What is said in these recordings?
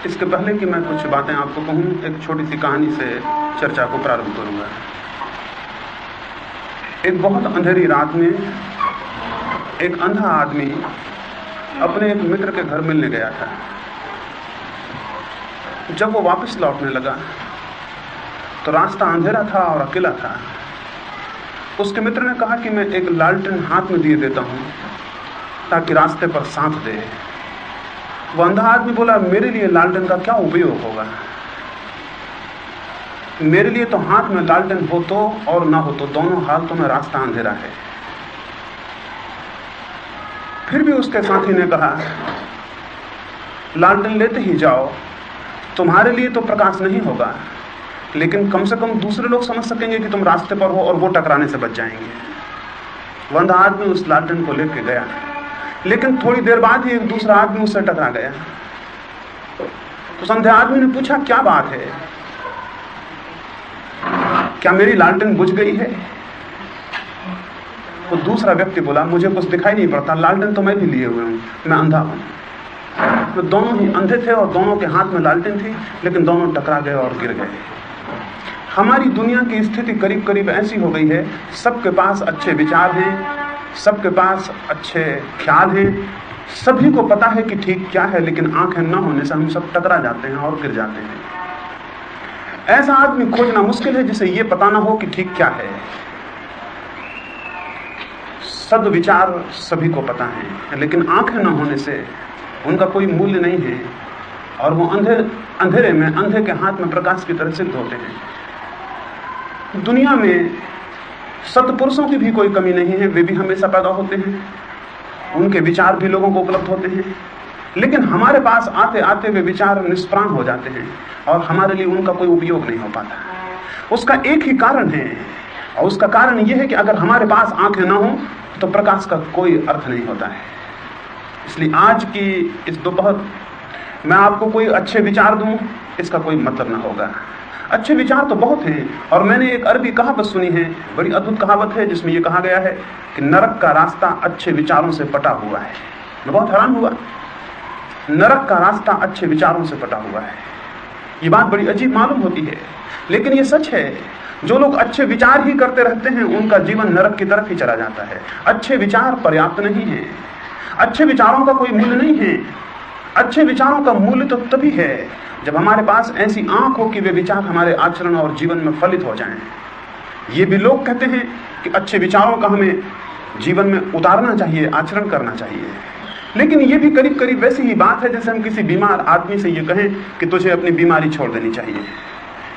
इसके पहले कि मैं कुछ बातें आपको कहूं, एक छोटी सी कहानी से चर्चा को प्रारंभ करूंगा। एक बहुत अंधेरी रात में एक अंधा आदमी अपने एक मित्र के घर मिलने गया था। जब वो वापस लौटने लगा तो रास्ता अंधेरा था और अकेला था। उसके मित्र ने कहा कि मैं एक लालटेन हाथ में दिए देता हूं ताकि रास्ते पर साथ दे। वो अंधा आदमी बोला, मेरे लिए लालटेन का क्या उपयोग होगा? मेरे लिए तो हाथ में लालटेन हो तो और ना हो तो दोनों हालतों में रास्ता अंधेरा है। फिर भी उसके साथी ने कहा, लालटेन लेते ही जाओ, तुम्हारे लिए तो प्रकाश नहीं होगा, लेकिन कम से कम दूसरे लोग समझ सकेंगे कि तुम रास्ते पर हो और वो टकराने से बच जाएंगे। वह अंधा आदमी उस लालटेन को लेकर गया, लेकिन थोड़ी देर बाद ही एक दूसरा आदमी उससे टकरा गया। उस अंधे आदमी ने पूछा, क्या बात है? क्या मेरी लालटेन बुझ गई है? तो दूसरा व्यक्ति बोला, मुझे कुछ दिखाई नहीं पड़ता, लालटेन तो मैं भी लिए हुए हूं, मैं अंधा हूं। तो दोनों ही अंधे थे और दोनों के हाथ में लालटेन थी, लेकिन दोनों टकरा गए और गिर गए। हमारी दुनिया की स्थिति करीब करीब ऐसी हो गई है, सबके पास अच्छे विचार हैं, सबके पास अच्छे ख्याल हैं, सभी को पता है कि ठीक क्या है, लेकिन आंखें न होने से हम सब टकरा जाते हैं और गिर जाते हैं। ऐसा आदमी खोजना मुश्किल है जिसे ये पता ना हो कि ठीक क्या है। सद्विचार सभी को पता है, लेकिन आंखें न होने से उनका कोई मूल्य नहीं है और वो अंधेरे में अंधे के हाथ में प्रकाश की तरह सिद्ध होते हैं। दुनिया में सत्पुरुषों की भी कोई कमी नहीं है, वे भी हमेशा पैदा होते हैं, उनके विचार भी लोगों को उपलब्ध होते हैं, लेकिन हमारे पास आते आते वे विचार निष्प्राण हो जाते हैं और हमारे लिए उनका कोई उपयोग नहीं हो पाता। उसका एक ही कारण है, और उसका कारण यह है कि अगर हमारे पास आंखें ना हो तो प्रकाश का कोई अर्थ नहीं होता है। इसलिए आज की इस दोपहर मैं आपको कोई अच्छे विचार दूं, इसका कोई मतलब ना होगा। अच्छे विचार तो बहुत हैं, और मैंने एक अरबी कहावत सुनी है, बड़ी अद्भुत कहावत है, जिसमें यह कहा गया है कि नरक का रास्ता अच्छे विचारों से पटा हुआ है। मैं बहुत हैरान हुआ, नरक का रास्ता अच्छे विचारों से पटा हुआ है। ये बात बड़ी अजीब मालूम होती है, लेकिन ये सच है। जो लोग अच्छे विचार ही करते रहते हैं, उनका जीवन नरक की तरफ ही चला जाता है। अच्छे विचार पर्याप्त नहीं है, अच्छे विचारों का कोई मूल्य नहीं है। अच्छे विचारों का मूल्य तो तभी है जब हमारे पास ऐसी आंख हो कि वे विचार हमारे आचरण और जीवन में फलित हो जाएं। ये भी लोग कहते हैं कि अच्छे विचारों का हमें जीवन में उतारना चाहिए, आचरण करना चाहिए, लेकिन ये भी करीब करीब वैसी ही बात है जैसे हम किसी बीमार आदमी से ये कहें कि तुझे अपनी बीमारी छोड़ देनी चाहिए।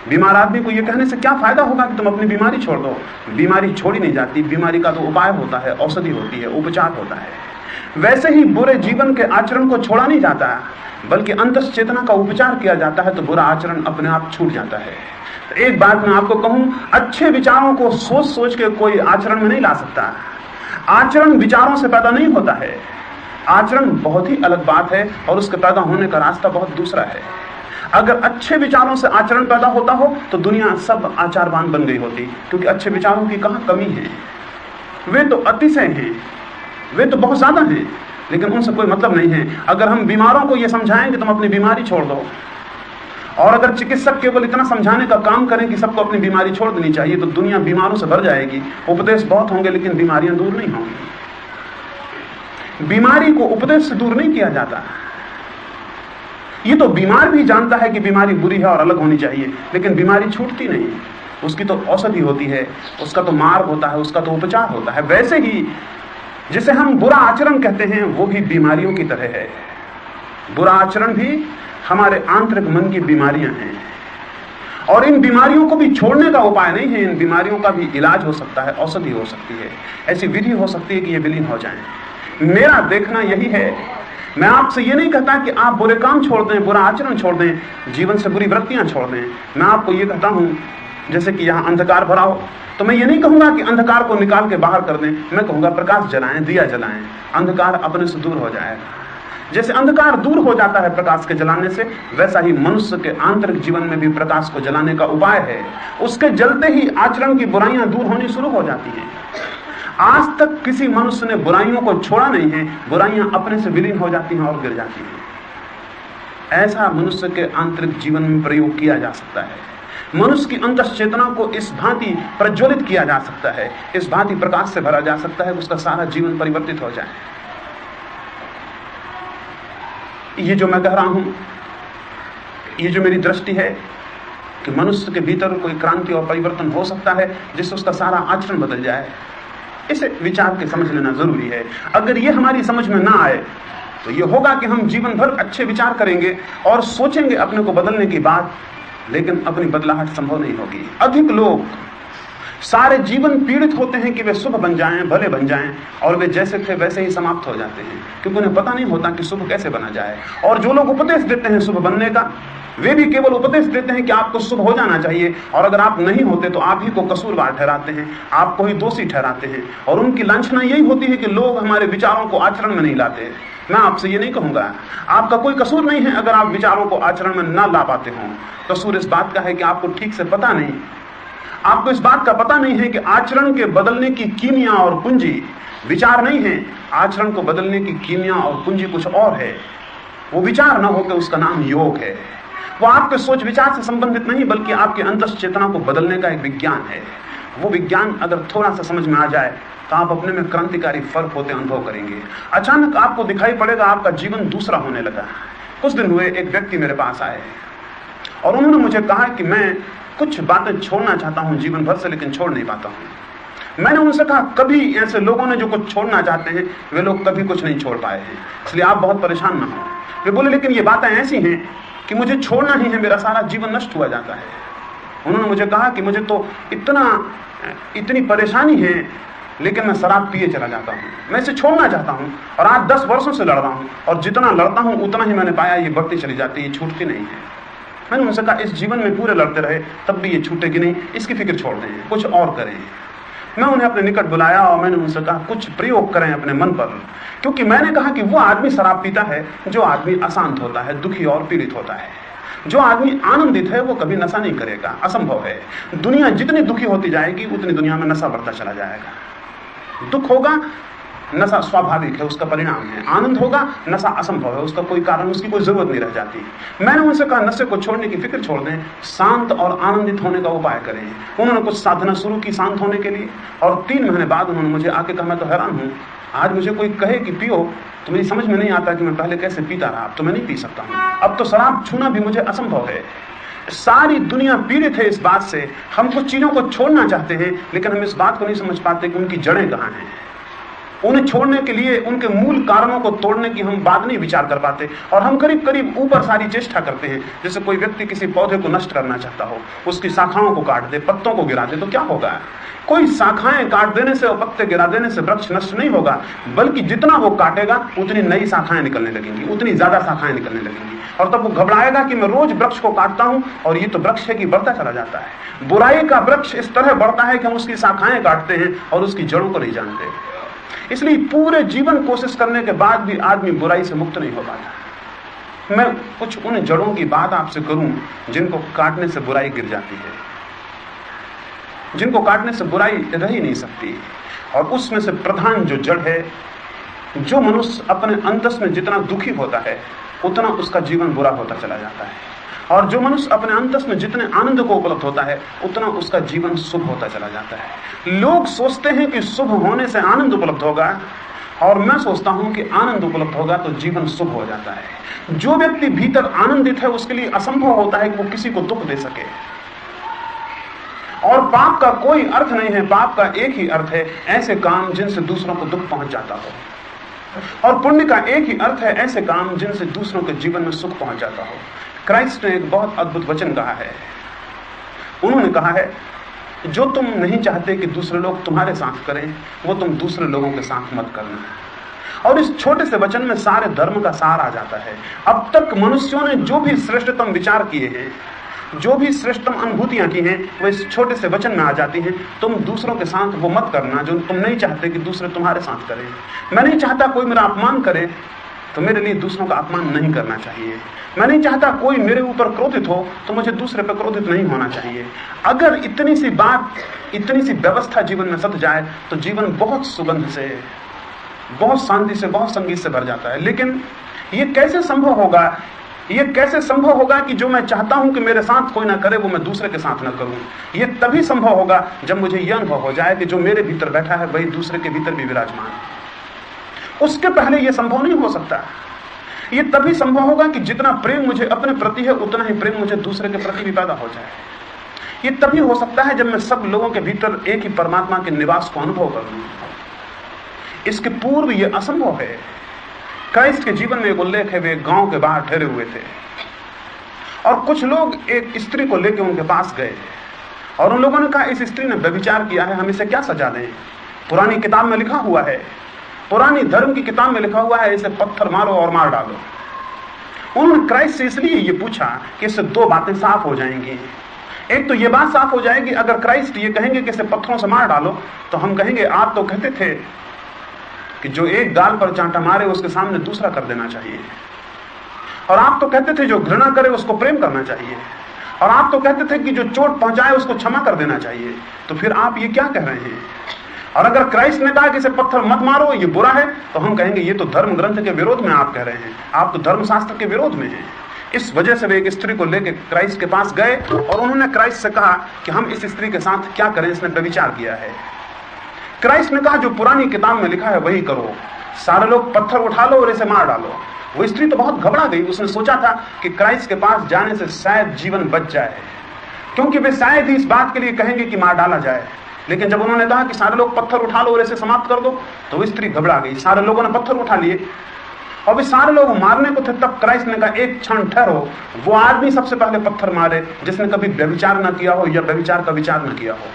बीमार आदमी को ये कहने से क्या फायदा होगा कि तुम अपनी बीमारी छोड़ दो? बीमारी छोड़ी नहीं जाती, बीमारी का तो उपाय होता है, औषधि होती है, उपचार होता है। वैसे ही बुरे जीवन के आचरण को छोड़ा नहीं जाता, बल्कि अंतस चेतना का उपचार किया जाता है, तो बुरा आचरण अपने आप छूट जाता है। तो एक बात मैं आपको कहूं, अच्छे विचारों को सोच सोच के कोई आचरण में नहीं ला सकता। आचरण विचारों से पैदा नहीं होता है, आचरण बहुत ही अलग बात है और उसके पैदा होने का रास्ता बहुत दूसरा है। अगर अच्छे विचारों से आचरण पैदा होता हो तो दुनिया सब आचारवान बन गई होती, क्योंकि अच्छे विचारों की कहां कमी है। वे तो अतिशय हैं, वे तो बहुत ज्यादा हैं, लेकिन उनसे कोई मतलब नहीं है। अगर हम बीमारों को यह समझाएं कि तुम अपनी बीमारी छोड़ दो, और अगर चिकित्सक केवल इतना समझाने का काम करें कि सबको अपनी बीमारी छोड़ देनी चाहिए, तो दुनिया बीमारों से भर जाएगी। उपदेश बहुत होंगे, लेकिन बीमारियां दूर नहीं होंगी। बीमारी को उपदेश से दूर नहीं किया जाता। ये तो बीमार भी जानता है कि बीमारी बुरी है और अलग होनी चाहिए, लेकिन बीमारी छूटती नहीं। उसकी तो औषधि होती है, उसका तो मार्ग होता है, उसका तो उपचार होता है। वैसे ही जिसे हम बुरा आचरण कहते हैं, वो भी बीमारियों की तरह है। बुरा आचरण भी हमारे आंतरिक मन की बीमारियां हैं, और इन बीमारियों को भी छोड़ने का उपाय नहीं है। इन बीमारियों का भी इलाज हो सकता है, औषधि हो सकती है, ऐसी विधि हो सकती है कि ये विलीन हो जाएं। मेरा देखना यही है। मैं आपसे ये नहीं कहता कि आप बुरे काम छोड़ दें, बुरा आचरण छोड़ दें, जीवन से बुरी वृत्तियां छोड़ दें। मैं आपको ये कहता हूं, जैसे कि यहां अंधकार भरा हो, तो मैं ये नहीं कहूंगा कि अंधकार को निकाल के बाहर कर दें। मैं कहूंगा प्रकाश जलाएं, दिया जलाएं, अंधकार अपने से दूर हो जाएगा। जैसे अंधकार दूर हो जाता है प्रकाश के जलाने से, वैसा ही मनुष्य के आंतरिक जीवन में भी प्रकाश को जलाने का उपाय है। उसके जलते ही आचरण की बुराइयां दूर होनी शुरू हो जाती हैं। आज तक किसी मनुष्य ने बुराइयों को छोड़ा नहीं है, बुराइयां अपने से विलीन हो जाती हैं और गिर जाती हैं। ऐसा मनुष्य के आंतरिक जीवन में प्रयोग किया जा सकता है। मनुष्य की अंतश्चेतना को इस भांति प्रज्वलित किया जा सकता है, इस भांति प्रकाश से भरा जा सकता है कि उसका सारा जीवन परिवर्तित हो जाए। ये जो मैं कह रहा हूं, ये जो मेरी दृष्टि है कि मनुष्य के भीतर कोई क्रांति और परिवर्तन हो सकता है जिससे उसका सारा आचरण बदल जाए, इसे विचार के समझ लेना जरूरी है। अगर ये हमारी समझ में ना आए तो ये होगा कि हम जीवन भर अच्छे विचार करेंगे और सोचेंगे अपने को बदलने की बात, लेकिन अपनी बदलाहट संभव नहीं होगी। अधिक लोग सारे जीवन पीड़ित होते हैं कि वे शुभ बन जाएं, भले बन जाएं, और वे जैसे थे वैसे ही समाप्त हो जाते हैं, क्योंकि उन्हें पता नहीं होता कि शुभ कैसे बना जाए। और जो लोग उपदेश देते हैं शुभ बनने का, वे भी केवल उपदेश देते हैं कि आपको शुभ हो जाना चाहिए, और अगर आप नहीं होते तो आप ही को कसूरवार ठहराते हैं, आपको ही दोषी ठहराते हैं। और उनकी लांछना यही होती है कि लोग हमारे विचारों को आचरण में नहीं लाते। मैं आपसे ये नहीं कहूंगा, आपका कोई कसूर नहीं है अगर आप विचारों को आचरण में ना ला पाते हो। कसूर इस बात का है कि आपको ठीक से पता नहीं, आपको इस बात का पता नहीं है कि आचरण के बदलने की कीमिया और पूंजी विचार नहीं है। आचरण को बदलने की कीमिया और पूंजी कुछ और है। वो विचार ना होकर उसका नाम योग है। वो आपके सोच विचार से संबंधित नहीं, बल्कि आपके अंतश्चेतना को बदलने का एक विज्ञान है। वो विज्ञान अगर थोड़ा सा समझ में आ जाए तो आप अपने में क्रांतिकारी फर्क होते अनुभव करेंगे। अचानक आपको दिखाई पड़ेगा आपका जीवन दूसरा होने लगा। कुछ दिन हुए एक व्यक्ति मेरे पास आए और उन्होंने मुझे कहा कि मैं कुछ बातें छोड़ना चाहता हूं जीवन भर से, लेकिन छोड़ नहीं पाता हूं। मैंने उनसे कहा, कभी ऐसे लोगों ने जो कुछ छोड़ना चाहते हैं वे लोग कभी कुछ नहीं छोड़ पाए हैं, इसलिए आप बहुत परेशान ना हो। वे बोले, लेकिन ये बातें ऐसी हैं कि मुझे छोड़ना ही है, मेरा सारा जीवन नष्ट हुआ जाता है। उन्होंने मुझे कहा कि मुझे तो इतनी परेशानी है, लेकिन मैं शराब पिए चला जाता हूँ। मैं इसे छोड़ना चाहता हूँ और आज 10 वर्षों से लड़ रहा हूँ, और जितना लड़ता हूँ उतना ही मैंने पाया ये बढ़ती चली जाती है, छूटती नहीं है। मैंने उनसे कहा, इस जीवन में पूरे लड़ते रहे तब भी ये छूटेगी नहीं, इसकी फिक्र छोड़ दें, कुछ और करें। मैं उन्हें अपने निकट बुलाया और मैंने उनसे कहा, कुछ प्रयोग करें अपने मन पर, क्योंकि मैंने कहा कि वो आदमी शराब पीता है जो आदमी अशांत होता है, दुखी और पीड़ित होता है। जो आदमी आनंदित है वो कभी नशा नहीं करेगा, असंभव है। दुनिया जितनी दुखी होती जाएगी उतनी दुनिया में नशा बढ़ता चला जाएगा। दुख होगा, नशा स्वाभाविक है, उसका परिणाम है। आनंद होगा, नशा असंभव है, उसका कोई कारण, उसकी कोई जरूरत नहीं रह जाती। मैंने उनसे कहा, नशे को छोड़ने की फिक्र छोड़ दें, शांत और आनंदित होने का उपाय करें। उन्होंने कुछ साधना शुरू की शांत होने के लिए, और 3 महीने बाद उन्होंने मुझे आके कहा, मैं तो हैरान हूं, आज मुझे कोई कहे कि पियो तो मेरी समझ में नहीं आता कि मैं पहले कैसे पीता रहा, अब तो मैं नहीं पी सकता हूं, अब तो शराब छूना भी मुझे असंभव है। सारी दुनिया पीड़ित है इस बात से। हम कुछ चीजों को छोड़ना चाहते हैं, लेकिन हम इस बात को नहीं समझ पाते कि उनकी जड़ें कहां हैं। उन्हें छोड़ने के लिए उनके मूल कारणों को तोड़ने की हम बात नहीं विचार कर पाते, और हम करीब करीब ऊपर सारी चेष्टा करते हैं। जैसे कोई व्यक्ति किसी पौधे को नष्ट करना चाहता हो, उसकी शाखाओं को काट दे, पत्तों को गिरा दे, तो क्या होगा? कोई शाखाएं काट देने से और पत्ते गिरा देने से वृक्ष नष्ट नहीं होगा, बल्कि जितना वो काटेगा उतनी नई शाखाएं निकलने लगेंगी, उतनी ज्यादा शाखाएं निकलने लगेंगी, और तब वो घबराएगा कि मैं रोज वृक्ष को काटता हूं और ये तो वृक्ष है कि बढ़ता चला जाता है। बुराई का वृक्ष इस तरह बढ़ता है कि हम उसकी शाखाएं काटते हैं और उसकी जड़ों को नहीं जानते। इसलिए पूरे जीवन कोशिश करने के बाद भी आदमी बुराई से मुक्त नहीं हो पाता। मैं कुछ उन जड़ों की बात आपसे करूं जिनको काटने से बुराई गिर जाती है, जिनको काटने से बुराई रह ही नहीं सकती। और उसमें से प्रधान जो जड़ है, जो मनुष्य अपने अंतस में जितना दुखी होता है उतना उसका जीवन बुरा होता चला जाता है, और जो मनुष्य अपने अंतस में जितने आनंद को उपलब्ध होता है उतना उसका जीवन शुभ होता चला जाता है। लोग सोचते हैं कि शुभ होने से आनंद उपलब्ध होगा, और मैं सोचता हूं कि आनंद उपलब्ध होगा तो जीवन शुभ हो जाता है। जो व्यक्ति भीतर आनंदित है उसके लिए असंभव होता है कि वो किसी को दुख दे सके। और पाप का कोई अर्थ नहीं है, पाप का एक ही अर्थ है, ऐसे काम जिनसे दूसरों को दुख पहुंच जाता हो, और पुण्य का एक ही अर्थ है, ऐसे काम जिनसे दूसरों के जीवन में सुख पहुंच जाता हो। क्राइस्ट ने एक बहुत अद्भुत वचन कहा है। उन्होंने कहा है, जो तुम नहीं चाहते कि दूसरे लोग तुम्हारे साथ करें वो तुम दूसरे लोगों के साथ मत करना। और इस छोटे से वचन में सारे धर्म का सार आ जाता है। अब तक मनुष्यों ने जो भी श्रेष्ठतम विचार किए हैं, जो भी श्रेष्ठतम अनुभूतियां की हैं, वो इस छोटे से वचन में आ जाती हैं। तुम दूसरों के साथ वो मत करना जो तुम नहीं चाहते कि दूसरे तुम्हारे साथ करें। मैं नहीं चाहता कोई मेरा अपमान करे, तो मेरे लिए दूसरों का अपमान नहीं करना चाहिए। मैं नहीं चाहता कोई मेरे ऊपर क्रोधित हो, तो मुझे दूसरे पर क्रोधित नहीं होना चाहिए। अगर इतनी सी बात, इतनी सी व्यवस्था जीवन में सध जाए तो जीवन बहुत सुगंध से, बहुत शांति से, बहुत संगीत से भर जाता है। लेकिन ये कैसे संभव होगा? ये कैसे संभव होगा कि जो मैं चाहता हूं कि मेरे साथ कोई ना करे वो मैं दूसरे के साथ ना करूं? ये तभी संभव होगा जब मुझे यह अनुभव हो जाए कि जो मेरे भीतर बैठा है वही दूसरे के भीतर भी विराजमान है। उसके पहले यह संभव नहीं हो सकता। ये तभी संभव होगा कि जितना प्रेम मुझे अपने प्रति है उतना ही प्रेम मुझे दूसरे के प्रति भी पैदा हो जाए। ये तभी हो सकता है जब मैं सब लोगों के भीतर एक ही परमात्मा के निवास को अनुभव कर लूं। इसके पूर्व यह असंभव है। क्राइस्ट के जीवन में एक उल्लेख है, वे गांव के बाहर ठहरे हुए थे और कुछ लोग एक स्त्री को लेकर उनके पास गए और उन लोगों ने कहा, इस स्त्री ने व्यभिचार किया है, हम इसे क्या सजा दें? पुरानी किताब में लिखा हुआ है, पुरानी धर्म की किताब में लिखा हुआ है, इसे पत्थर मारो और मार डालो। उन्होंने क्राइस्ट से इसलिए ये पूछा कि इससे दो बातें साफ हो जाएंगी। एक तो ये बात साफ हो जाएगी, अगर क्राइस्ट ये कहेंगे कि इसे पत्थरों से मार डालो तो हम कहेंगे आप तो कहते थे कि जो एक गाल पर चांटा मारे उसके सामने दूसरा कर देना चाहिए, और आप तो कहते थे जो घृणा करे उसको प्रेम करना चाहिए, और आप तो कहते थे कि जो चोट पहुंचाए उसको क्षमा कर देना चाहिए। तो फिर आप ये क्या कह रहे हैं? और अगर क्राइस्ट ने कहा कि इसे पत्थर मत मारो, ये बुरा है, तो हम कहेंगे ये तो धर्म ग्रंथ के विरोध में आप कह रहे हैं, आप तो धर्मशास्त्र के विरोध में हैं। इस वजह से वे एक स्त्री को लेकर क्राइस्ट के पास गए और उन्होंने क्राइस्ट से कहा कि हम इस स्त्री के साथ क्या करें, इसने व्यभिचार किया है। क्राइस्ट ने कहा जो पुरानी किताब में लिखा है वही करो, सारे लोग पत्थर उठा लो और इसे मार डालो। वो स्त्री तो बहुत घबरा गई, उसने सोचा था कि क्राइस्ट के पास जाने से शायद जीवन बच जाए, क्योंकि वे शायद ही इस बात के लिए कहेंगे कि मार डाला जाए। लेकिन जब उन्होंने कहा कि सारे लोग पत्थर उठा लो और इसे समाप्त कर दो, तो वो स्त्री घबरा गई। सारे लोगों ने पत्थर उठा लिए और वे सारे लोग मारने को थे। तब क्राइस्ट ने कहा एक क्षण ठहरो, वो आदमी सबसे पहले पत्थर मारे जिसने कभी व्यभिचार न किया हो या व्यभिचार का विचार न किया हो।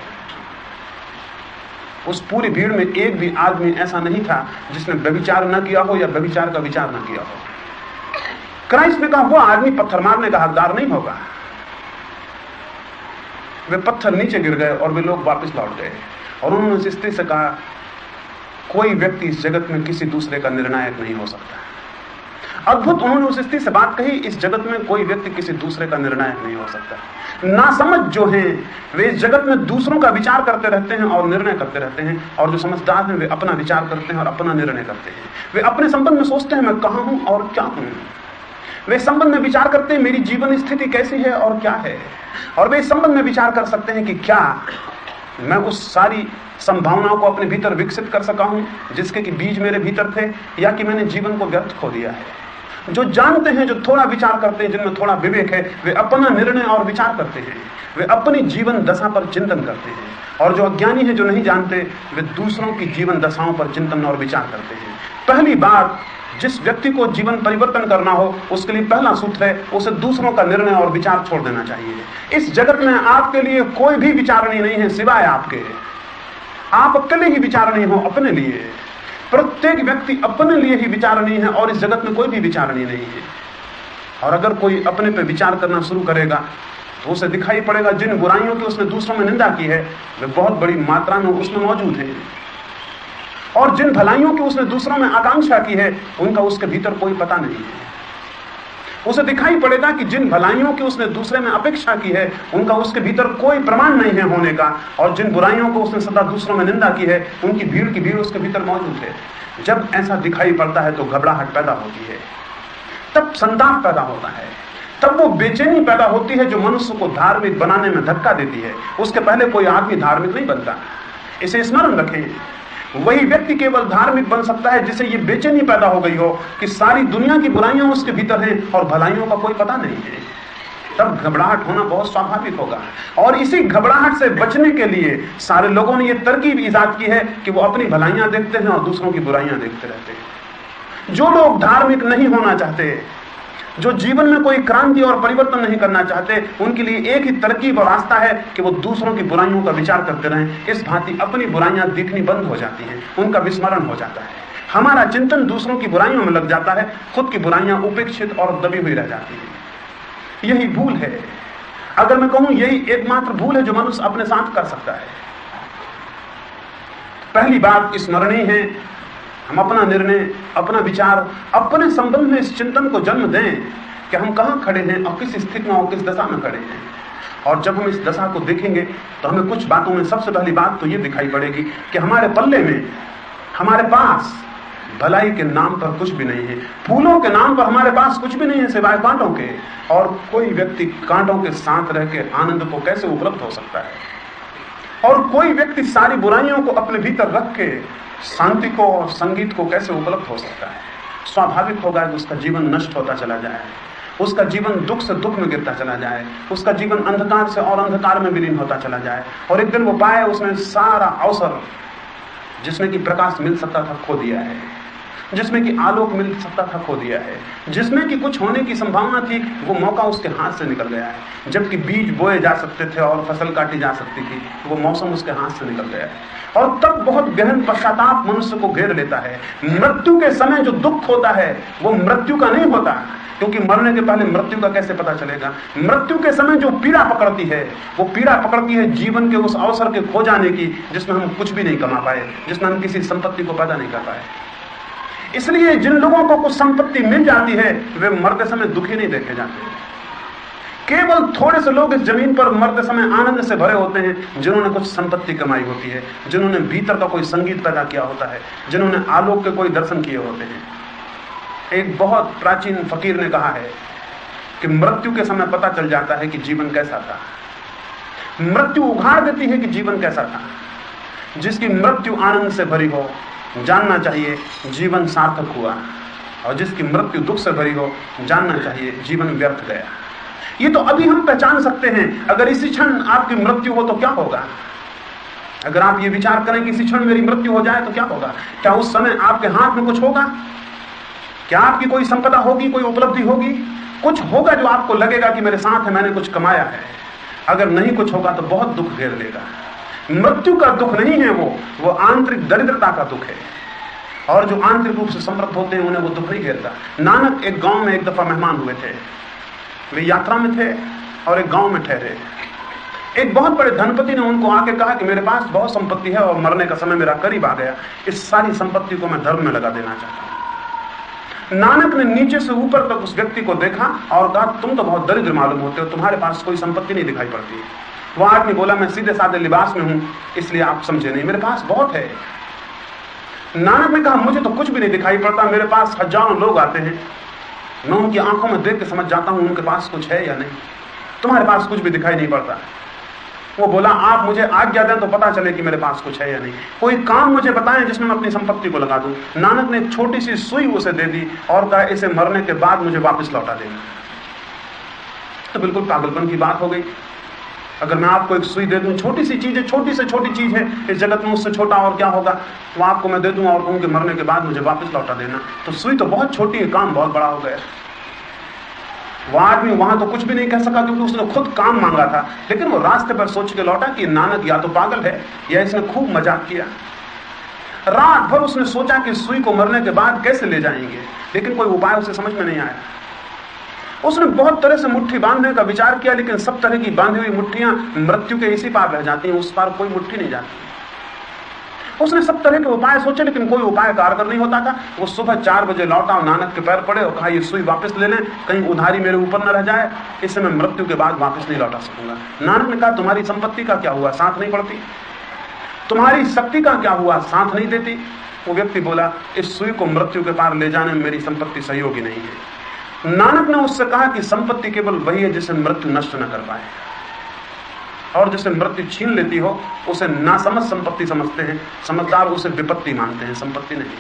उस पूरी भीड़ में एक भी आदमी ऐसा नहीं था जिसने व्यभिचार न किया हो या व्यभिचार का विचार न किया हो। क्राइस्ट ने कहा वो आदमी पत्थर मारने का हकदार नहीं होगा। वे पत्थर नीचे गिर गए और वे लोग वापस लौट गए और उन्होंने उस स्त्री से कहा कोई व्यक्ति इस जगत में किसी दूसरे का निर्णायक नहीं हो सकता। अद्भुत, उन्होंने उस स्त्री से बात कही, इस जगत में कोई व्यक्ति किसी दूसरे का निर्णायक नहीं हो सकता। नासमझ जो हैं वे इस जगत में दूसरों का विचार करते रहते हैं और निर्णय करते रहते हैं, और जो समझदार हैं वे अपना विचार करते हैं और अपना निर्णय करते हैं। वे अपने संबंध में सोचते हैं मैं कहां हूं और क्या हूं। वे संबंध में विचार करते हैं मेरी जीवन स्थिति कैसी है और क्या है, और वे इस संबंध में विचार कर सकते हैं कि क्या मैं उस सारी संभावनाओं को अपने भीतर विकसित कर सका हूं जिसके कि बीज मेरे भीतर थे, या कि मैंने जीवन को व्यर्थ खो दिया है। जो जानते हैं, जो थोड़ा विचार करते हैं, जिनमें थोड़ा विवेक है, वे अपना निर्णय और विचार करते हैं, वे अपनी जीवन दशा पर चिंतन करते हैं। और जो अज्ञानी है, जो नहीं जानते, वे दूसरों की जीवन दशाओं पर चिंतन और विचार करते हैं। पहली बात, जिस व्यक्ति को जीवन परिवर्तन करना हो उसके लिए पहला सूत्र है उसे दूसरों का निर्णय और विचार छोड़ देना चाहिए। इस जगत में आपके लिए कोई भी विचारणी नहीं है सिवाय आपके। आप अकेले ही विचारणी हो अपने लिए। प्रत्येक व्यक्ति अपने लिए ही विचारणी है और इस जगत में कोई भी विचारणी नहीं है। और अगर कोई अपने पे विचार करना शुरू करेगा तो उसे दिखाई पड़ेगा जिन बुराइयों की उसने दूसरों में निंदा की है वे बहुत बड़ी मात्रा में उसमें मौजूद है, और जिन भलाइयों की उसने दूसरों में आकांक्षा की है उनका उसके भीतर कोई पता नहीं है। उसे दिखाई पड़ेगा कि जिन भलाइयों की उसने दूसरे में अपेक्षा की है उनका उसके भीतर कोई प्रमाण नहीं है होने का, और जिन बुराइयों को उसने सदा दूसरों में निंदा की है उनकी भीड़ की भीड़ उसके भीतर मौजूद है। जब ऐसा दिखाई पड़ता है तो घबराहट पैदा होती है, तब संताप पैदा होता है, तब वो बेचैनी पैदा होती है जो मनुष्य को धार्मिक बनाने में धक्का देती है। उसके पहले कोई आदमी धार्मिक नहीं बनता। इसे स्मरण रखें, वही व्यक्ति केवल धार्मिक बन सकता है जिसे ये बेचैनी पैदा हो गई हो कि सारी दुनिया की बुराइयां उसके भीतर हैं और भलाइयों का कोई पता नहीं है। तब घबराहट होना बहुत स्वाभाविक होगा, और इसी घबराहट से बचने के लिए सारे लोगों ने ये तरकीब ईजाद की है कि वो अपनी भलाइयां देखते हैं और दूसरों की बुराइयां देखते रहते हैं। जो लोग धार्मिक नहीं होना चाहते, जो जीवन में कोई क्रांति और परिवर्तन नहीं करना चाहते, उनके लिए एक ही तरकीब और रास्ता है कि वो दूसरों की बुराइयों का विचार करते रहें। इस भांति अपनी बुराइयां दिखनी बंद हो जाती हैं, उनका विस्मरण हो जाता है। हमारा चिंतन दूसरों की बुराइयों में लग जाता है, खुद की बुराइयां उपेक्षित और दबी हुई रह जाती हैं। यही भूल है, अगर मैं कहूं यही एकमात्र भूल है जो मनुष्य अपने साथ कर सकता है। पहली बात स्मरणीय है, हम अपना निर्णय, अपना विचार, अपने संबंध में इस चिंतन को जन्म दें कि हम कहां खड़े हैं और किस स्थिति में और किस दशा में खड़े हैं। और जब हम इस दशा को देखेंगे तो हमें कुछ बातों में सबसे पहली बात तो ये दिखाई पड़ेगी कि हमारे पल्ले में, हमारे पास भलाई के नाम पर कुछ भी नहीं है, फूलों के नाम पर हमारे पास कुछ भी नहीं है सिवाय कांटों के। और कोई व्यक्ति कांटों के साथ रह के आनंद को कैसे उपलब्ध हो सकता है? और कोई व्यक्ति सारी बुराइयों को अपने भीतर रख के शांति को और संगीत को कैसे उपलब्ध हो सकता है? स्वाभाविक होगा कि उसका जीवन नष्ट होता चला जाए, उसका जीवन दुख से दुख में गिरता चला जाए, उसका जीवन अंधकार से और अंधकार में विलीन होता चला जाए, और एक दिन वो पाए उसने सारा अवसर जिसमें कि प्रकाश मिल सकता था खो दिया है, जिसमें कि आलोक मिल सकता था खो दिया है, जिसमें कि कुछ होने की संभावना थी वो मौका उसके हाथ से निकल गया है। जबकि बीज बोए जा सकते थे और फसल काटी जा सकती थी, वो मौसम उसके हाथ से निकल गया है। और तब बहुत गहन पश्चाताप मनुष्य को घेर लेता है। मृत्यु के समय जो दुख होता है वो मृत्यु का नहीं होता, क्योंकि मरने के पहले मृत्यु का कैसे पता चलेगा। मृत्यु के समय जो पीड़ा पकड़ती है वो पीड़ा पकड़ती है जीवन के उस अवसर के खो जाने की जिसमें हम कुछ भी नहीं कमा पाए, जिसमें हम किसी संपत्ति को पैदा नहीं कर पाए। इसलिए जिन लोगों को कुछ संपत्ति मिल जाती है वे मरते समय दुखी नहीं देखे जाते। केवल थोड़े से लोग इस जमीन पर मरते समय आनंद से भरे होते हैं जिन्होंने कुछ संपत्ति कमाई होती है, जिन्होंने भीतर का कोई संगीत पैदा किया होता है, जिन्होंने आलोक के कोई दर्शन किए होते हैं। एक बहुत प्राचीन फकीर ने कहा है कि मृत्यु के समय पता चल जाता है कि जीवन कैसा था। मृत्यु उघाड़ देती है कि जीवन कैसा था। जिसकी मृत्यु आनंद से भरी हो जानना चाहिए जीवन सार्थक हुआ, और जिसकी मृत्यु दुख से भरी हो जानना चाहिए जीवन व्यर्थ गया। ये तो अभी हम पहचान सकते हैं। अगर इसी क्षण आपकी मृत्यु हो तो क्या होगा? अगर आप ये विचार करें कि इसी क्षण मेरी मृत्यु हो जाए तो क्या होगा? क्या उस समय आपके हाथ में कुछ होगा? क्या आपकी कोई संपदा होगी, कोई उपलब्धि होगी? कुछ होगा जो आपको लगेगा कि मेरे साथ है, मैंने कुछ कमाया है। अगर नहीं कुछ होगा तो बहुत दुख घेर लेगा। मृत्यु का दुख नहीं है वो आंतरिक दरिद्रता का दुख है। और जो आंतरिक रूप से समृद्ध होते हैं उन्हें वो दुख नहीं घेरता। नानक एक गांव में एक दफा मेहमान हुए थे। वे यात्रा में थे और एक गांव में ठहरे। एक बहुत बड़े धनपति ने उनको आके कहा कि मेरे पास बहुत संपत्ति है और मरने का समय मेरा करीब आ गया, इस सारी संपत्ति को मैं धर्म में लगा देना चाहता हूं। नानक ने नीचे से ऊपर तक उस व्यक्ति को देखा और कहा, तुम तो बहुत दरिद्र मालूम होते हो, तुम्हारे पास कोई संपत्ति नहीं दिखाई पड़ती। वह आदमी बोला, मैं सीधे साधे लिबास में हूं इसलिए आप समझे नहीं, मेरे पास बहुत है। नानक ने कहा, मुझे तो कुछ भी नहीं दिखाई पड़ता, मेरे पास हजारों लोग आते हैं, मैं उनकी आंखों में देख के समझ जाता हूं उनके पास कुछ है या नहीं। तुम्हारे पास कुछ भी दिखाई नहीं पड़ता। वो बोला, आप मुझे आज्ञा दें तो पता चले कि मेरे पास कुछ है या नहीं। कोई काम मुझे बताएं जिसमें मैं अपनी संपत्ति को लगा दूं। नानक ने एक छोटी सी सुई उसे दे दी और कहा, इसे मरने के बाद मुझे वापस लौटा देना। तो बिल्कुल पागलपन की बात हो गई। अगर मैं आपको एक सुई दे दूं, छोटी सी चीज है, छोटी से छोटी चीज है इस जगत में, उससे छोटा और क्या होगा, वो आपको मैं दे दूं और कहूं कि मरने के बाद मुझे वापस लौटा देना, तो सुई तो बहुत छोटी है, काम बहुत बड़ा हो गया। वो आदमी वहां तो कुछ भी नहीं कह सका क्योंकि उसने खुद काम मांगा था। लेकिन वो रास्ते पर सोच के लौटा कि नानक या तो पागल है या इसने खूब मजाक किया। रात भर उसने सोचा कि सुई को मरने के बाद कैसे ले जाएंगे, लेकिन कोई उपाय उसे समझ में नहीं आया। उसने बहुत तरह से मुट्ठी बांधने का विचार किया, लेकिन सब तरह की बांधी हुई मुट्ठियां मृत्यु के इसी पार रह जाती हैं, उस पार कोई मुट्ठी नहीं जाती। उसने सब तरह के उपाय सोचे लेकिन कोई उपाय कारगर नहीं होता था। वो सुबह 4 बजे लौटा और नानक के पैर पड़े और कहा, ये सुई वापस ले लें, कहीं उधारी मेरे ऊपर न रह जाए, इससे मैं मृत्यु के बाद वापस नहीं लौटा सकूंगा। नानक ने कहा, तुम्हारी संपत्ति का क्या हुआ, साथ नहीं पड़ती? तुम्हारी शक्ति का क्या हुआ, साथ नहीं देती? वो व्यक्ति बोला, इस सुई को मृत्यु के पार ले जाने में मेरी संपत्ति सहयोगी नहीं है। नानक ने उससे कहा कि संपत्ति केवल वही है जिसे मृत्यु नष्ट न कर पाए, और जिसे मृत्यु छीन लेती हो उसे नासमझ संपत्ति समझते हैं, समझदार उसे विपत्ति मानते हैं, संपत्ति नहीं।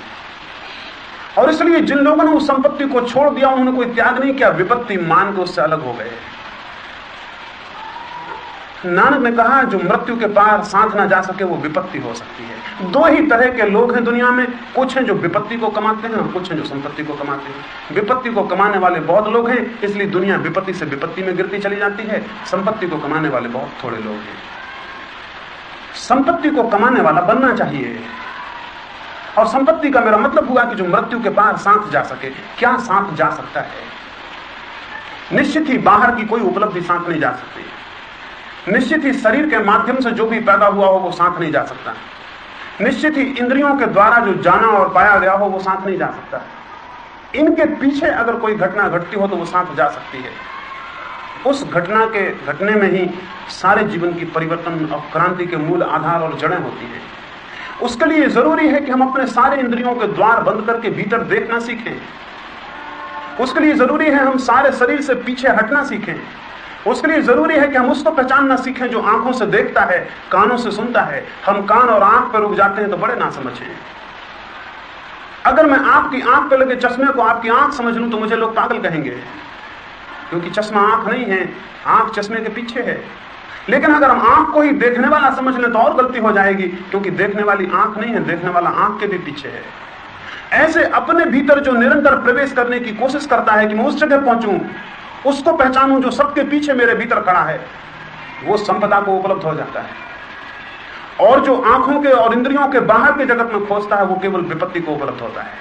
और इसलिए जिन लोगों ने उस संपत्ति को छोड़ दिया उन्होंने कोई त्याग नहीं किया, विपत्ति मान के उससे अलग हो गए। नानक ने कहा, जो मृत्यु के पार साथ ना जा सके वो विपत्ति हो सकती है। 2 ही तरह के लोग हैं दुनिया में, कुछ हैं जो विपत्ति को कमाते हैं और कुछ हैं जो संपत्ति को कमाते हैं। विपत्ति को कमाने वाले बहुत लोग हैं, इसलिए दुनिया विपत्ति से विपत्ति में गिरती चली जाती है। संपत्ति को कमाने वाले बहुत थोड़े लोग हैं। संपत्ति को कमाने वाला बनना चाहिए, और संपत्ति का मेरा मतलब हुआ कि जो मृत्यु के पार साथ जा सके। क्या साथ जा सकता है? निश्चित ही बाहर की कोई उपलब्धि साथ नहीं जा सकती। निश्चित ही शरीर के माध्यम से जो भी पैदा हुआ हो वो साथ नहीं जा सकता। निश्चित ही इंद्रियों के द्वारा जो जाना और पाया गया हो वो साथ नहीं जा सकता। इनके पीछे अगर कोई घटना घटती हो तो वो साथ जा सकती है। उस घटना के घटने में ही सारे जीवन की परिवर्तन और क्रांति के मूल आधार और जड़ें होती हैं। उसके लिए जरूरी है कि हम अपने सारे इंद्रियों के द्वार बंद करके भीतर देखना सीखें। उसके लिए जरूरी है हम सारे शरीर से पीछे हटना सीखें। उसके लिए जरूरी है कि हम उसको पहचानना सीखें जो आंखों से देखता है, कानों से सुनता है। हम कान और आंख पर रुक जाते हैं तो बड़े ना समझें। अगर मैं आपकी आंख पे लगे चश्मे को आपकी आंख समझ लूं तो मुझे लोग पागल कहेंगे, क्योंकि चश्मा आंख नहीं है, आंख चश्मे के पीछे है। लेकिन अगर हम आंख को ही देखने वाला समझ लें तो और गलती हो जाएगी, क्योंकि देखने वाली आंख नहीं है, देखने वाला आंख के भी पीछे है। ऐसे अपने भीतर जो निरंतर प्रवेश करने की कोशिश करता है कि मैं उस जगह पहुंचूं, उसको पहचानूं जो सबके पीछे मेरे भीतर खड़ा है, वो संपदा को उपलब्ध हो जाता है। और जो आंखों के और इंद्रियों के बाहर के जगत में खोजता है, वो केवल विपत्ति को उपलब्ध होता है।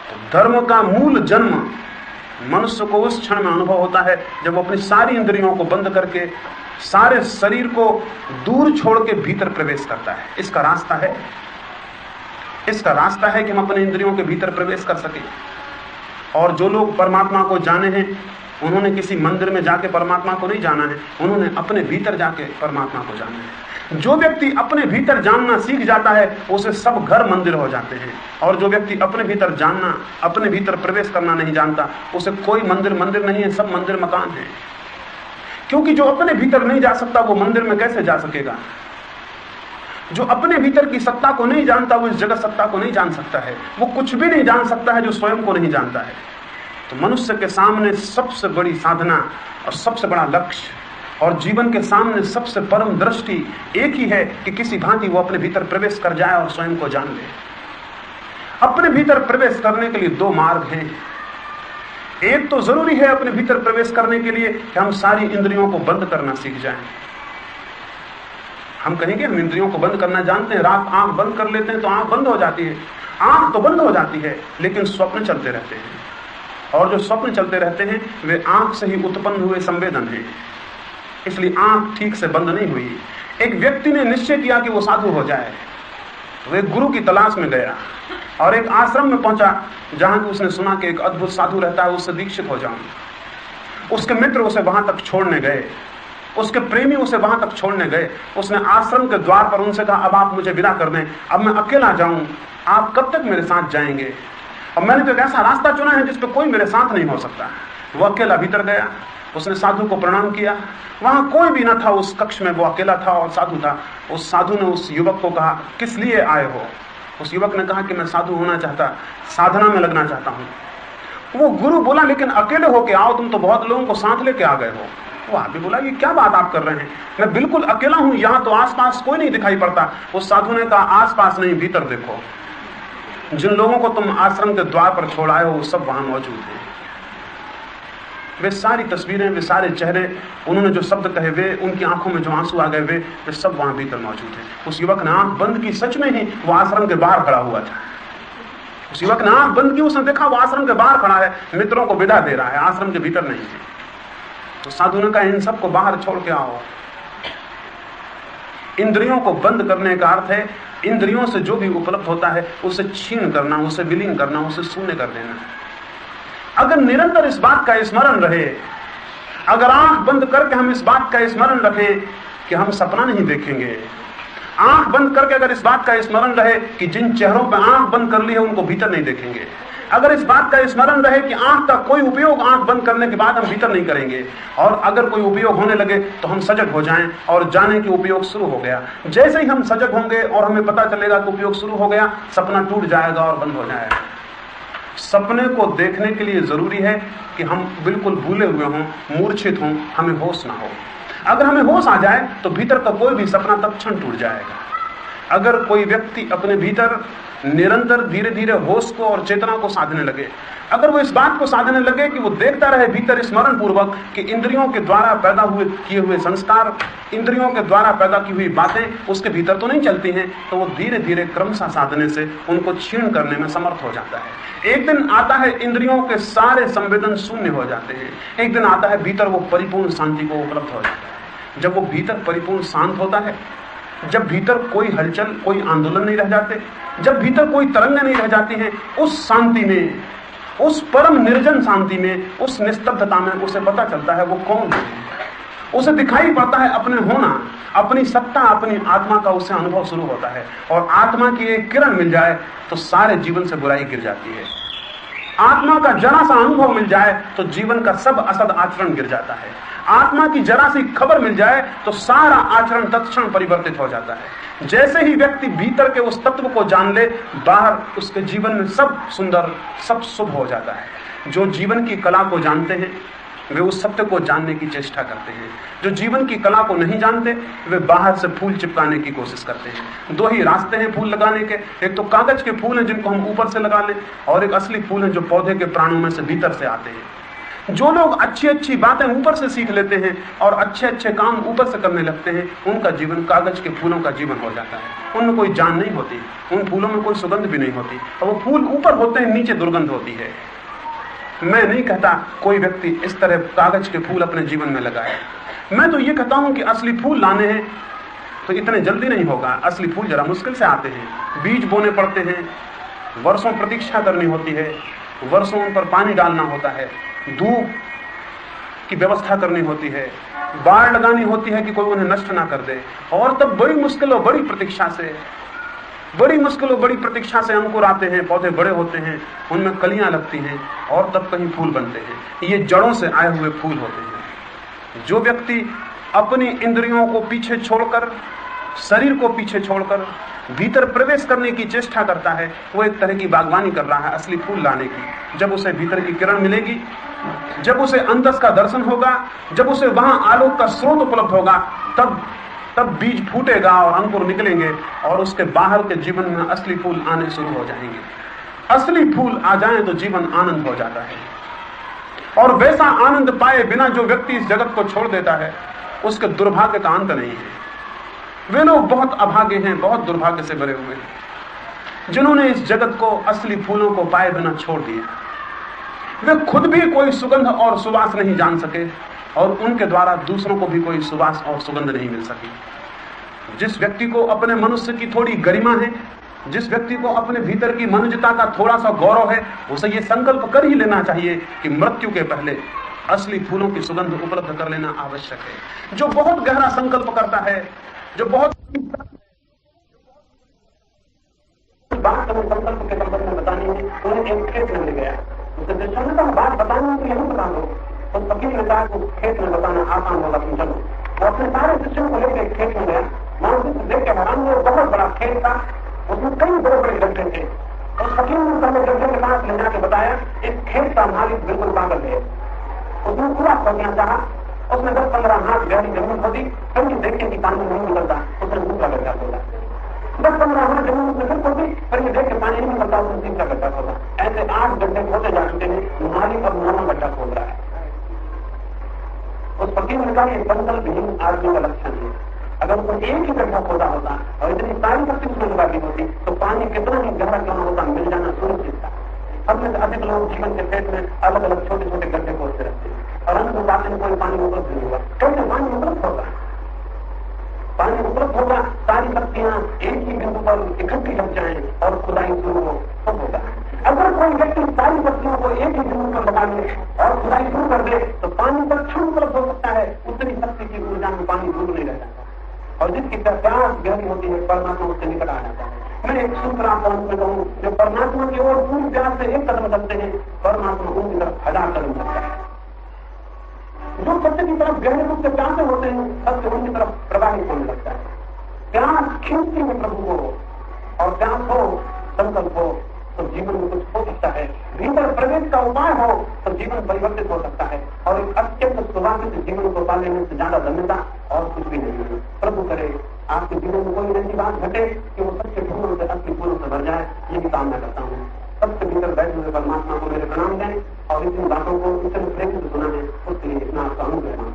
तो धर्म का मूल जन्म मनुष्य को उस क्षण में अनुभव होता है जब वो अपनी सारी इंद्रियों को बंद करके सारे शरीर को दूर छोड़ के भीतर प्रवेश करता है। इसका रास्ता है कि हम अपने इंद्रियों के भीतर प्रवेश कर सकें। और जो लोग परमात्मा को जाने हैं, उन्होंने किसी मंदिर में जाके परमात्मा को नहीं जाना है, उन्होंने अपने भीतर जाके परमात्मा को जाना है। जो व्यक्ति अपने भीतर जानना सीख जाता है, उसे सब घर मंदिर हो जाते हैं। और जो व्यक्ति अपने भीतर जानना, अपने भीतर प्रवेश करना नहीं जानता, उसे कोई मंदिर नहीं है, सब मंदिर मकान है। क्योंकि जो अपने भीतर नहीं जा सकता वो मंदिर में कैसे जा सकेगा? जो अपने भीतर की सत्ता को नहीं जानता वो इस जगत सत्ता को नहीं जान सकता है। वो कुछ भी नहीं जान सकता है जो स्वयं को नहीं जानता है। तो मनुष्य के सामने सबसे बड़ी साधना और सबसे बड़ा लक्ष्य और जीवन के सामने सबसे परम दृष्टि एक ही है कि किसी भांति वो अपने भीतर प्रवेश कर जाए और स्वयं को जान ले। अपने भीतर प्रवेश करने के लिए दो मार्ग हैं। एक तो जरूरी है अपने भीतर प्रवेश करने के लिए कि हम सारी इंद्रियों को बंद करना सीख जाएं। हम कहेंगे हम इंद्रियों को बंद करना जानते हैं, रात आंख बंद कर लेते हैं तो आंख बंद हो जाती है। आंख तो बंद हो जाती है, लेकिन स्वप्न चलते रहते हैं। और जो स्वप्न चलते रहते हैं वे आंख से ही उत्पन्न हुए संवेदन हैं, इसलिए आंख ठीक से बंद नहीं हुई। एक व्यक्ति ने निश्चय किया कि वो साधु हो जाए, तो एक गुरु की तलाश में गया और एक आश्रम में पहुंचा जहां कि उसने सुना कि एक अद्भुत साधु रहता है, उससे दीक्षित हो जाऊं। उसके मित्र उसे वहां तक छोड़ने गए, उसके प्रेमी उसे वहां तक छोड़ने गए। उसने आश्रम के द्वार पर उनसे कहा, अब आप मुझे विदा कर दें, अब मैं अकेला जाऊं, आप कब तक मेरे साथ जाएंगे? और मैंने तो एक ऐसा रास्ता चुना है जिस पर कोई मेरे साथ नहीं हो सकता। वो अकेला भीतर गया, उसने साधु को प्रणाम किया। वहां कोई भी न था उस कक्ष में, वो अकेला था और साधु था। उस साधु ने उस युवक को कहा, किस लिए आए हो? उस युवक ने कहा कि मैं साधु होना चाहता, साधना में लगना चाहता हूं। वो गुरु बोला, लेकिन अकेले होके आओ, तुम तो बहुत लोगों को साथ लेके आ गए हो। वो आगे बोला, ये क्या बात आप कर रहे हैं? मैं बिल्कुल अकेला हूं, यहां तो आसपास कोई नहीं दिखाई पड़ता। उस साधु ने कहा, आसपास नहीं, भीतर देखो। जिन लोगों को तुम आश्रम के द्वार पर छोड़ आए हो वो सब वहां मौजूद हैं। वे सारी तस्वीरें, वे सारे चेहरे, उन्होंने जो शब्द कहे, वे उनकी आंखों में जो आंसू आ गए, वे सब वहां भीतर मौजूद हैं। उस युवक ने आंख बंद की, सच में ही वो आश्रम के बाहर खड़ा हुआ था। उस युवक ने आंख बंद की, उसने देखा वो आश्रम के बाहर खड़ा है, मित्रों को विदा दे रहा है, आश्रम के भीतर नहीं है। तो साधु ने कहा, इन सबको बाहर छोड़ के आओ। इंद्रियों को बंद करने का अर्थ है इंद्रियों से जो भी उपलब्ध होता है उसे छीन करना, उसे विलीन करना, उसे शून्य कर देना। अगर निरंतर इस बात का स्मरण रहे, अगर आंख बंद करके हम इस बात का स्मरण रखें कि हम सपना नहीं देखेंगे, आंख बंद करके अगर इस बात का स्मरण रहे कि जिन चेहरों पर आंख बंद कर ली है उनको भीतर नहीं देखेंगे, अगर इस बात का स्मरण रहे कि आंख का कोई उपयोग आंख बंद करने के बाद हम भीतर नहीं करेंगे, और अगर कोई उपयोग होने लगे तो हम सजग हो जाएं और जाने कि उपयोग शुरू हो गया। जैसे ही हम सजग होंगे और हमें पता चलेगा कि उपयोग शुरू हो गया, सपना टूट जाएगा और बंद हो जाएगा। सपने को देखने के लिए जरूरी है कि हम बिल्कुल भूले हुए हों, मूर्छित हों, हमें होश ना हो। अगर हमें होश आ जाए तो भीतर का कोई भी सपना तत्क्षण टूट जाएगा। अगर कोई व्यक्ति अपने भीतर निरंतर धीरे धीरे होश को और चेतना को साधने लगे, अगर वो इस बात को साधने लगे कि वो देखता रहे भीतर स्मरण पूर्वक कि इंद्रियों के द्वारा पैदा किए हुए संस्कार, इंद्रियों के द्वारा पैदा की हुई बातें उसके भीतर तो नहीं चलती हैं, तो वो धीरे धीरे क्रमशः साधने से उनको क्षीण करने में समर्थ हो जाता है। एक दिन आता है इंद्रियों के सारे संवेदन शून्य हो जाते हैं। एक दिन आता है भीतर वो परिपूर्ण शांति को उपलब्ध हो जाता है। जब वो भीतर परिपूर्ण शांत होता है, जब भीतर कोई हलचल, कोई आंदोलन नहीं रह जाते, जब भीतर कोई तरंगें नहीं रह जाती हैं, उस शांति में, उस परम निर्जन शांति में, उस निस्तब्धता में उसे पता चलता है वो कौन है। उसे दिखाई पड़ता है अपने होना, अपनी सत्ता, अपनी आत्मा का उसे अनुभव शुरू होता है। और आत्मा की एक किरण मिल जाए तो सारे जीवन से बुराई गिर जाती है। आत्मा का जरा सा अनुभव मिल जाए तो जीवन का सब असद आचरण गिर जाता है। आत्मा की जरा सी खबर मिल जाए तो सारा आचरण तत्क्षण परिवर्तित हो जाता है। जैसे ही व्यक्ति भीतर के उस तत्व को जान ले, बाहर उसके जीवन में सब सुंदर, सब शुभ हो जाता है। जो जीवन की कला को जानते हैं वे उस सत्य को जानने की चेष्टा करते हैं। जो जीवन की कला को नहीं जानते वे बाहर से फूल चिपकाने की कोशिश करते हैं। दो ही रास्ते हैं फूल लगाने के, एक तो कागज के फूल हैं जिनको हम ऊपर से लगा लें, और एक असली फूल हैं जो पौधे के प्राणों में से भीतर से आते हैं। जो लोग अच्छी अच्छी बातें ऊपर से सीख लेते हैं और अच्छे अच्छे काम ऊपर से करने लगते हैं, उनका जीवन कागज के फूलों का जीवन हो जाता है। उनमें कोई जान नहीं होती, उन फूलों में कोई सुगंध भी नहीं होती, और वो फूल ऊपर होते हैं, नीचे दुर्गंध होती है। मैं नहीं कहता कोई व्यक्ति इस तरह कागज के फूल अपने जीवन में लगाए। मैं तो ये कहता हूं कि असली फूल लाने हैं तो इतने जल्दी नहीं होगा। असली फूल जरा मुश्किल से आते हैं। बीज बोने पड़ते हैं, वर्षों प्रतीक्षा करनी होती है, वर्षों उन पर पानी डालना होता है, धूप की व्यवस्था करनी होती है, बाढ़ लगानी होती है कि कोई उन्हें नष्ट ना कर दे, और तब बड़ी मुश्किल और बड़ी प्रतीक्षा से अंकुर आते हैं, पौधे बड़े होते हैं, उनमें कलियां लगती हैं, और तब कहीं फूल बनते हैं। ये जड़ों से आए हुए फूल होते हैं। जो व्यक्ति अपनी इंद्रियों को पीछे छोड़कर, शरीर को पीछे छोड़कर भीतर प्रवेश करने की चेष्टा करता है, वो एक तरह की बागवानी कर रहा है असली फूल लाने की। जब उसे भीतर की किरण मिलेगी, जब उसे अंतस का दर्शन होगा, जब उसे वहां आलोक का स्रोत उपलब्ध होगा, तब बीज फूटेगा और अंकुर निकलेंगे, और उसके बाहर के जीवन में असली फूल आने शुरू हो जाएंगे। असली फूल आ जाएं तो जीवन आनंद हो जाता है। और वैसा आनंद पाए बिना जो व्यक्ति इस जगत को छोड़ देता है, उसके दुर्भाग्य का अंत नहीं है। वे लोग बहुत अभागे हैं, बहुत दुर्भाग्य से भरे हुए हैं, जिन्होंने इस जगत को असली फूलों को पाए बिना छोड़ दिया। वे खुद भी कोई सुगंध और सुवास नहीं जान सके, और उनके द्वारा दूसरों को भी कोई सुवास और सुगंध नहीं मिल सकी। जिस व्यक्ति को अपने मनुष्य की थोड़ी गरिमा है, जिस व्यक्ति को अपने भीतर की मनुष्यता का थोड़ा सा गौरव है, उसे ये संकल्प कर ही लेना चाहिए कि मृत्यु के पहले असली फूलों की सुगंध उपलब्ध कर लेना आवश्यक है। जो बहुत गहरा संकल्प करता है, जो बहुत बात संकल्प के संबंध में बतानी है, उन्हें एक खेत में ले गया, उसे बात बतानी है, यही बता दो। तो फकीर ने कहा कि खेत में बताना आसान होगा, तुम चलो। वो अपने सारे शिष्यों को लेकर खेत में गया। वहां देख के हैरान हुआ, बहुत बड़ा खेत था, उसमें कई बड़े बड़े गड्ढे थे। उस फकीर ने पहले गड्ढे के पास ले जाके बताया, इस खेत का मालिक बिल्कुल पागल है। उसने पूरा खोदना चाहा, उसने 10-15 हाथ गहरी जमीन खोदी, कहीं देखे कि पानी नहीं निकलता, उसने दूसरा गड्ढा खोदा। 10-15 हाथ जमीन उसने फिर खोदी, पर ये देख के पानी नहीं निकलता, उसने तीसरा गड्ढा खोदा। ऐसे 8 गड्ढे खोदे जा चुके हैं, मालिक अब 9वां गड्ढा खोद रहा है। उस फकीर ने कहा, ये संकल्पहीन आदमी का लक्षण है। अगर उसने एक ही गड्ढा खोदा होता और इतनी सारी शक्ति उसमें लगा दी होती, तो पानी कितना ही गहरा क्यों होता, मिल जाना सुनिश्चित था। हम में से अधिक लोग जीवन के पेट में अलग अलग छोटे छोटे गड्ढे खोदते रहते हैं, और अंत में बातें कोई पानी उपलब्ध नहीं हुआ। कैसे पानी उपलब्ध होगा? पानी उपलब्ध होगा, सारी शक्तियां एक ही बिंदु पर इकट्ठी लग जाए और खुदाई शुरू हो, सब होगा। अगर कोई व्यक्ति सारी शक्तियों को एक ही बिंदु पर लगा ले और खुदाई शुरू कर दे, तो पानी पर क्षण उपलब्ध हो सकता है, उतनी शक्ति की ऊर्जा में पानी दूर नहीं रह जाता, और जिसकी प्यास गहरी होती है, परमात्मा उससे निकट आ जाता है। मैं एक सूत्र आपको अंत में कहूं, जो परमात्मा की ओर पूरी प्यास से एक कदम चलते हैं, परमात्मा उनकी तरफ 1000 कदम चलता है। जो सत्य की तरफ गहरे रूप से प्यासे होते हैं, सत्य उनकी तरफ प्रवाहित होने लगता है। प्यास खींचती है प्रभु को, और प्यास हो, संकल्प हो, तो जीवन में कुछ हो सकता है। भीतर प्रवेश का उपाय हो तो जीवन परिवर्तित हो सकता है, और एक अत्यंत सुवासित जीवन को पा लेने से ज्यादा धन्यता और कुछ भी नहीं है। प्रभु करे आपके जीवन में कोई ऐसी बात घटे कि वो सच्चे फूलों से असली फूलों से भर जाए, ये भी कामना करता हूँ। सबसे भीतर बैठे हुए परमात्मा को मेरे प्रणाम दें, और इतनी बातों को इतने प्रेम से सुना है, उसके लिए इतना आपका अनुग्रह।